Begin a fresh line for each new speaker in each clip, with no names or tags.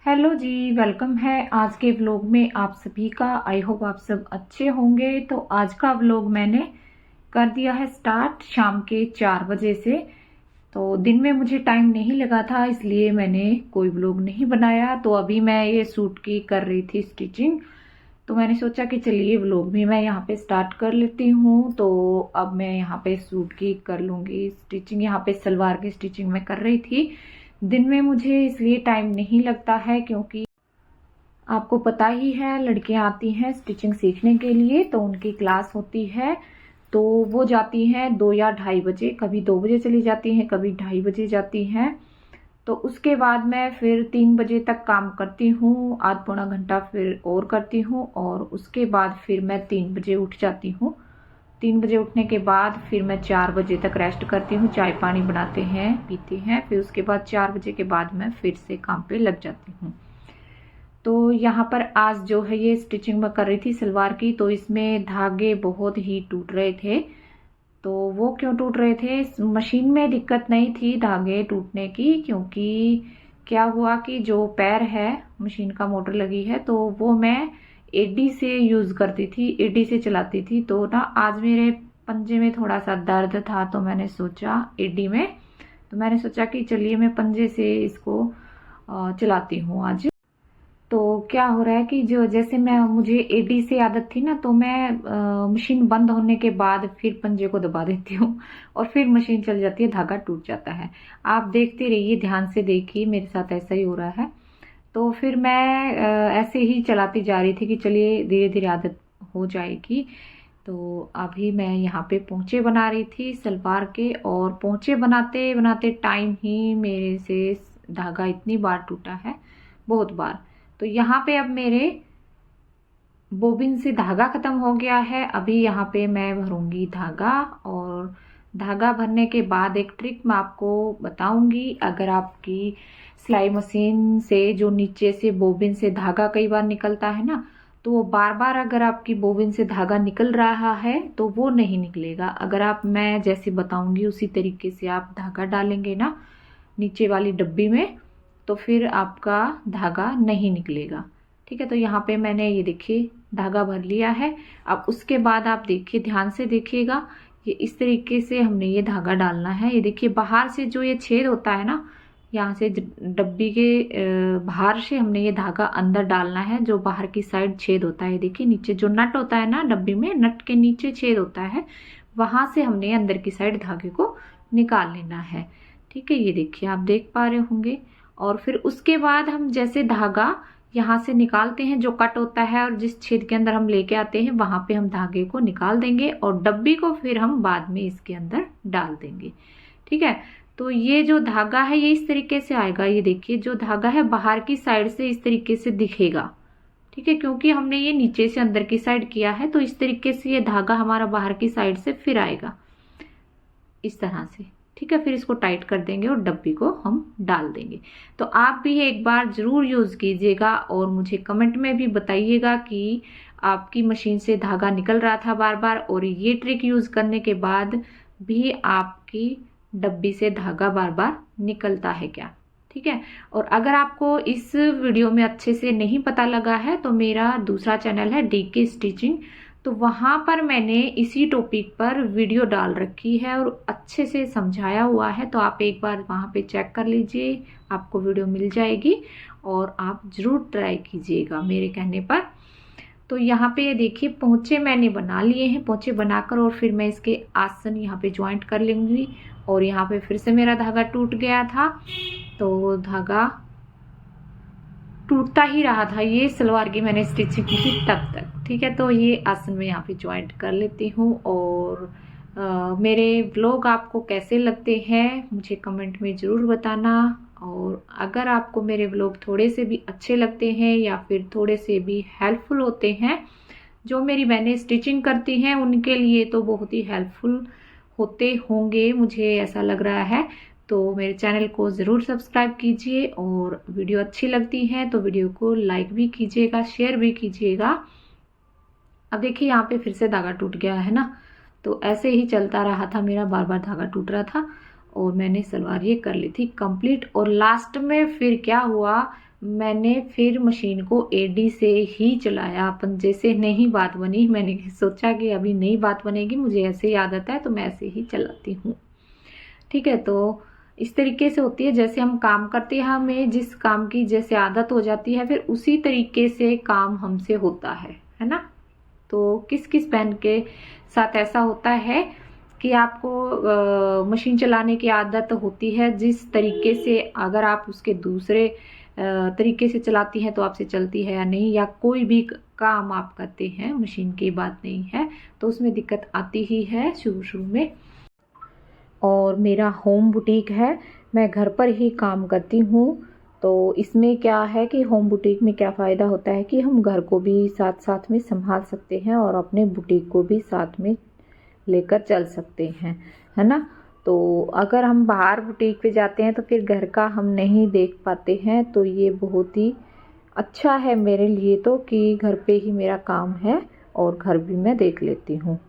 Hello जी, welcome है आज के व्लॉग में आप सभी का। आई होप आप सब अच्छे होंगे। तो आज का व्लॉग मैंने कर दिया है स्टार्ट शाम के 4 बजे से। तो दिन में मुझे टाइम नहीं लगा था, इसलिए मैंने कोई व्लॉग नहीं बनाया। तो अभी मैं ये सूट की कर रही थी स्टिचिंग, तो मैंने सोचा कि चलिए व्लॉग भी मैं यहाँ पे स्टार्ट कर लेती हूँ। तो अब मैं यहाँ पे सूट की कर लूँगी स्टिचिंग। यहाँ पे सलवार की स्टिचिंग मैं कर रही थी। दिन में मुझे इसलिए टाइम नहीं लगता है, क्योंकि आपको पता ही है लड़कियां आती हैं स्टिचिंग सीखने के लिए, तो उनकी क्लास होती है। तो वो जाती हैं 2 या 2:30 बजे, कभी 2 बजे चली जाती हैं, कभी 2:30 बजे जाती हैं। तो उसके बाद मैं फिर 3 बजे तक काम करती हूँ, आध पौना घंटा फिर और करती हूँ, और उसके बाद फिर मैं 3 बजे उठ जाती हूँ। 3 बजे उठने के बाद फिर मैं 4 बजे तक रेस्ट करती हूँ, चाय पानी बनाते हैं पीते हैं। फिर उसके बाद 4 बजे के बाद मैं फिर से काम पे लग जाती हूँ। तो यहाँ पर आज जो है ये स्टिचिंग मैं कर रही थी सलवार की, तो इसमें धागे बहुत ही टूट रहे थे। तो वो क्यों टूट रहे थे, मशीन में दिक्कत नहीं थी धागे टूटने की, क्योंकि क्या हुआ कि जो पैर है मशीन का मोटर लगी है, तो वो मैं एडी से यूज़ करती थी, एडी से चलाती थी। तो ना आज मेरे पंजे में थोड़ा सा दर्द था, तो मैंने सोचा एडी में, तो मैंने सोचा कि चलिए मैं पंजे से इसको चलाती हूँ आज। तो क्या हो रहा है कि जो जैसे मुझे एडी से आदत थी ना, तो मैं मशीन बंद होने के बाद फिर पंजे को दबा देती हूँ और फिर मशीन चल जाती है, धागा टूट जाता है। आप देखते रहिए, ध्यान से देखिए, मेरे साथ ऐसा ही हो रहा है। तो फिर मैं ऐसे ही चलाती जा रही थी कि चलिए धीरे धीरे आदत हो जाएगी। तो अभी मैं यहाँ पे पोंचे बना रही थी सलवार के, और पोंचे बनाते बनाते टाइम ही मेरे से धागा इतनी बार टूटा है, बहुत बार। तो यहाँ पे अब मेरे बोबिन से धागा खत्म हो गया है। अभी यहाँ पे मैं भरूंगी धागा, और धागा भरने के बाद एक ट्रिक मैं आपको बताऊंगी। अगर आपकी सिलाई मशीन से जो नीचे से बोबिन से धागा कई बार निकलता है ना, तो वो बार बार अगर आपकी बोबिन से धागा निकल रहा है तो वो नहीं निकलेगा। अगर आप मैं जैसे बताऊंगी उसी तरीके से आप धागा डालेंगे ना नीचे वाली डब्बी में, तो फिर आपका धागा नहीं निकलेगा। ठीक है, तो यहाँ पे मैंने ये देखिए धागा भर लिया है। अब उसके बाद आप देखिए, ध्यान से देखिएगा, ये इस तरीके से हमने ये धागा डालना है। ये देखिए बाहर से जो ये छेद होता है ना, यहाँ से डब्बी के बाहर से हमने ये धागा अंदर डालना है, जो बाहर की साइड छेद होता है। देखिए नीचे जो नट होता है ना डब्बी में, नट के नीचे छेद होता है, वहां से हमने अंदर की साइड धागे को निकाल लेना है। ठीक है, ये देखिए आप देख पा रहे होंगे। और फिर उसके बाद हम जैसे धागा यहाँ से निकालते हैं, जो कट होता है और जिस छेद के अंदर हम लेके आते हैं, वहां पे हम धागे को निकाल देंगे, और डब्बी को फिर हम बाद में इसके अंदर डाल देंगे। ठीक है, तो ये जो धागा है ये इस तरीके से आएगा। ये देखिए जो धागा है बाहर की साइड से इस तरीके से दिखेगा। ठीक है, क्योंकि हमने ये नीचे से अंदर की साइड किया है, तो इस तरीके से ये धागा हमारा बाहर की साइड से फिर आएगा इस तरह से। ठीक है, फिर इसको टाइट कर देंगे और डब्बी को हम डाल देंगे। तो आप भी एक बार जरूर यूज कीजिएगा, और मुझे कमेंट में भी बताइएगा कि आपकी मशीन से धागा निकल रहा था बार बार, और ये ट्रिक यूज करने के बाद भी आपकी डब्बी से धागा बार बार निकलता है क्या। ठीक है, और अगर आपको इस वीडियो में अच्छे से नहीं पता लगा है, तो मेरा दूसरा चैनल है डीके स्टिचिंग, तो वहां पर मैंने इसी टॉपिक पर वीडियो डाल रखी है और अच्छे से समझाया हुआ है। तो आप एक बार वहां पे चेक कर लीजिए, आपको वीडियो मिल जाएगी, और आप जरूर ट्राई कीजिएगा मेरे कहने पर। तो यहाँ पे ये देखिए पोंचे मैंने बना लिए हैं, पोंचे बनाकर और फिर मैं इसके आसन यहाँ पे ज्वाइंट कर लूंगी। और यहाँ पे फिर से मेरा धागा टूट गया था, तो धागा टूटता ही रहा था, ये सलवार की मैंने स्टिचिंग की थी तब तक। ठीक है, तो ये आसन में यहाँ पे ज्वाइंट कर लेती हूँ। और मेरे व्लॉग आपको कैसे लगते हैं मुझे कमेंट में ज़रूर बताना। और अगर आपको मेरे व्लॉग थोड़े से भी अच्छे लगते हैं या फिर थोड़े से भी हेल्पफुल होते हैं, जो मेरी बहनें स्टिचिंग करती हैं उनके लिए तो बहुत ही हेल्पफुल होते होंगे, मुझे ऐसा लग रहा है। तो मेरे चैनल को ज़रूर सब्सक्राइब कीजिए, और वीडियो अच्छी लगती है तो वीडियो को लाइक भी कीजिएगा, शेयर भी कीजिएगा। अब देखिए यहाँ पे फिर से धागा टूट गया है ना, तो ऐसे ही चलता रहा था मेरा, बार बार धागा टूट रहा था, और मैंने सलवार ये कर ली थी कंप्लीट। और लास्ट में फिर क्या हुआ, मैंने फिर मशीन को एडी से ही चलाया। अपन जैसे नहीं बात बनी, मैंने सोचा कि अभी नई बात बनेगी, मुझे ऐसे ही आदत है तो मैं ऐसे ही चलाती हूँ। ठीक है, तो इस तरीके से होती है। जैसे हम काम करते हैं, हमें जिस काम की जैसे आदत हो जाती है, फिर उसी तरीके से काम हमसे होता है ना। तो किस किस बहन के साथ ऐसा होता है कि आपको मशीन चलाने की आदत होती है, जिस तरीके से अगर आप उसके दूसरे तरीके से चलाती हैं तो आपसे चलती है या नहीं, या कोई भी काम आप करते हैं, मशीन की बात नहीं है, तो उसमें दिक्कत आती ही है शुरू शुरू में। और मेरा होम बुटीक है, मैं घर पर ही काम करती हूँ। तो इसमें क्या है कि होम बुटीक में क्या फ़ायदा होता है कि हम घर को भी साथ साथ में संभाल सकते हैं और अपने बुटीक को भी साथ में लेकर चल सकते हैं, है ना। तो अगर हम बाहर बुटीक पे जाते हैं तो फिर घर का हम नहीं देख पाते हैं, तो ये बहुत ही अच्छा है मेरे लिए तो कि घर पे ही मेरा काम है और घर भी मैं देख लेती हूँ।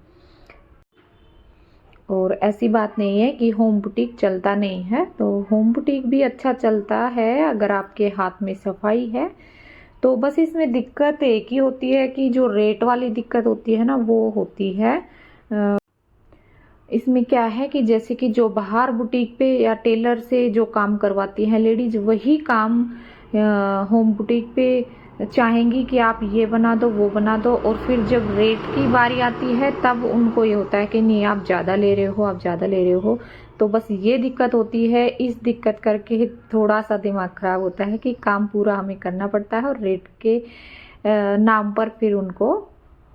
और ऐसी बात नहीं है कि होम बुटीक चलता नहीं है, तो होम बुटीक भी अच्छा चलता है अगर आपके हाथ में सफाई है। तो बस इसमें दिक्कत एक ही होती है कि जो रेट वाली दिक्कत होती है ना, वो होती है। इसमें क्या है कि जैसे कि जो बाहर बुटीक पे या टेलर से जो काम करवाती हैं लेडीज, वही काम होम बुटीक पे चाहेंगी कि आप ये बना दो वो बना दो, और फिर जब रेट की बारी आती है तब उनको ये होता है कि नहीं आप ज़्यादा ले रहे हो, आप ज़्यादा ले रहे हो। तो बस ये दिक्कत होती है। इस दिक्कत करके थोड़ा सा दिमाग खराब होता है कि काम पूरा हमें करना पड़ता है और रेट के नाम पर फिर उनको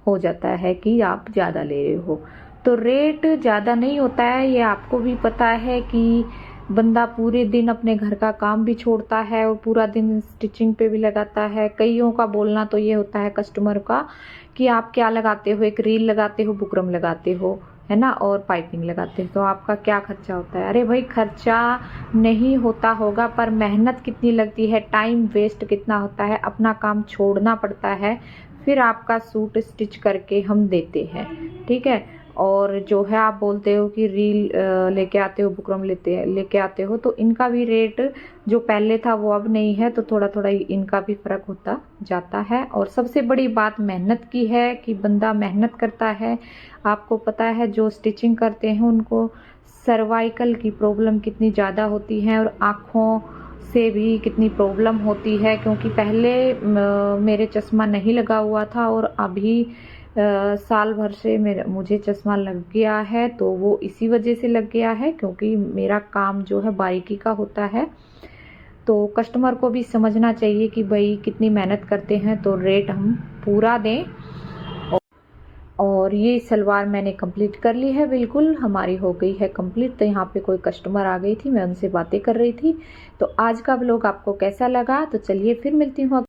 हो जाता है कि आप ज़्यादा ले रहे हो। तो रेट ज़्यादा नहीं होता है, ये आपको भी पता है कि बंदा पूरे दिन अपने घर का काम भी छोड़ता है और पूरा दिन स्टिचिंग पे भी लगाता है। कईयों का बोलना तो ये होता है कस्टमर का कि आप क्या लगाते हो, एक रील लगाते हो, बुकरम लगाते हो, है ना, और पाइपिंग लगाते हो, तो आपका क्या खर्चा होता है। अरे भाई, खर्चा नहीं होता होगा पर मेहनत कितनी लगती है, टाइम वेस्ट कितना होता है, अपना काम छोड़ना पड़ता है, फिर आपका सूट स्टिच करके हम देते हैं। ठीक है। और जो है आप बोलते हो कि रील लेके आते हो, बुकरम लेके आते हो, तो इनका भी रेट जो पहले था वो अब नहीं है, तो थोड़ा थोड़ा इनका भी फर्क होता जाता है। और सबसे बड़ी बात मेहनत की है कि बंदा मेहनत करता है। आपको पता है जो स्टिचिंग करते हैं उनको सर्वाइकल की प्रॉब्लम कितनी ज़्यादा होती है और आँखों से भी कितनी प्रॉब्लम होती है, क्योंकि पहले मेरे चश्मा नहीं लगा हुआ था और अभी साल भर से मुझे चश्मा लग गया है। तो वो इसी वजह से लग गया है क्योंकि मेरा काम जो है बारीकी का होता है। तो कस्टमर को भी समझना चाहिए कि भाई कितनी मेहनत करते हैं, तो रेट हम पूरा दें। और ये सलवार मैंने कंप्लीट कर ली है, बिल्कुल हमारी हो गई है कंप्लीट। तो यहाँ पे कोई कस्टमर आ गई थी, मैं उनसे बातें कर रही थी। तो आज का व्लॉग आपको कैसा लगा, तो चलिए फिर मिलती हूँ।